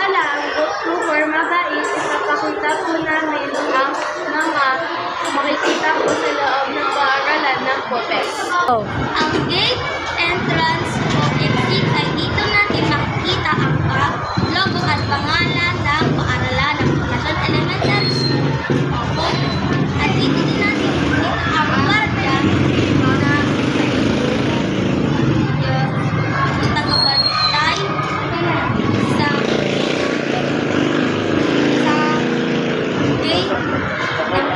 pa lang, to form mabait, ipapakita po namin ang mga makikita po sa loob ng paaralan ng POPEX. Ang gate entrance o exit ay dito natin makikita ang logo at pangalan ng paaralan ng Quezon Elementary School. At dito din natin makikita ang guardia na tagabantay sa gate ng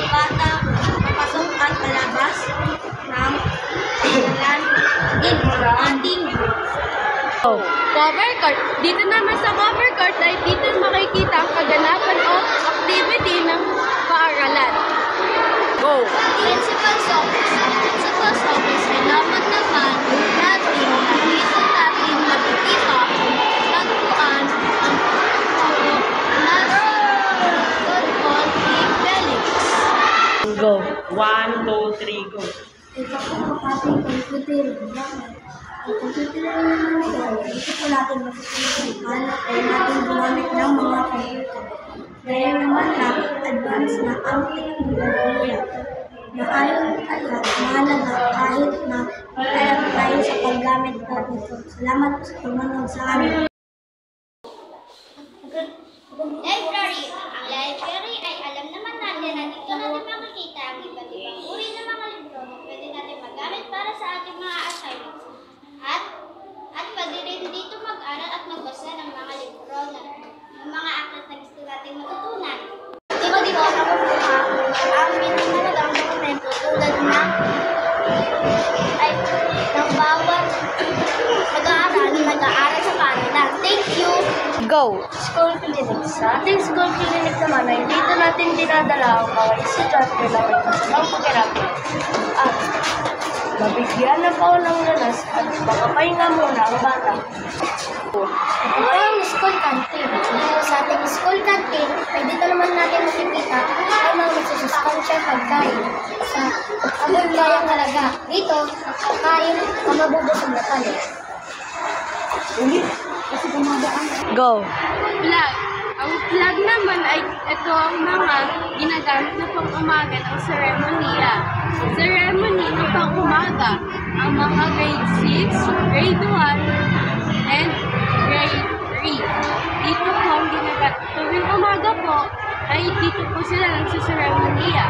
bata pasok at palabas ng ating Cover court. Dito naman sa cover court ay dito makikita ang kaganapan o activity ng paaralan. Go! Principal's office. Principal's office ay dapat naman natin dito natin makikita tagpuan ang puro na Control Team Felix. Go. 1, 2, 3, go. Ito po ang ating computer. Ang computer naman ito, dito po natin masusunod ay natin gumamit ng mga computer. Dahil naman na advance na ang teknolohiya. Na ayon at mahalaga kahit na alam tayo sa paggamit nito. Salamat po sa pagmanood sa amin. Library. Ang library ay alam naman natin na dito natin makikita ang iba't ibang uri ng mga libro na pwede natin magamit para sa ating mga assignments. At pwede rin dito mag-aral at magbasa ng mga libro ng mga aklat na gusto natin matutunan. Dito ang minamalagang dokumento tulad ng bawat nag-aaral sa kanila. Thank you! Go. School clinic. Sa ating school clinic naman ay dito natin dinadala ang mga estudyante na may kasamang pakiramdam at mabigyan ng paulang lanas at makapahinga muna ang bata. Ito ang school canteen. Sa ating school canteen, ay dito naman natin makikita ang mga masusustansyang pagkain sa abundayang halaga. Dito, kakain ang mabubusog na talo. Go. Flag. Ang flag naman ay ito ang mga ginagamit na pang-umaga ng seremoniya. Ceremony ng pang-umaga ang mga grade 6, grade 1, and grade 3. Dito po ang ginagamit. Tuwing umaga po ay dito po sila nagsiseremoniya.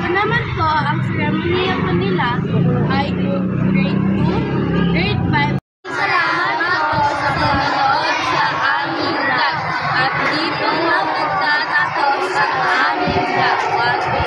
Ito naman po, ang seremoniya po nila ay grade 2, grade 5. Salamat po sa panonood sa aming vlog. At dito na magtatapos ang aming vlog.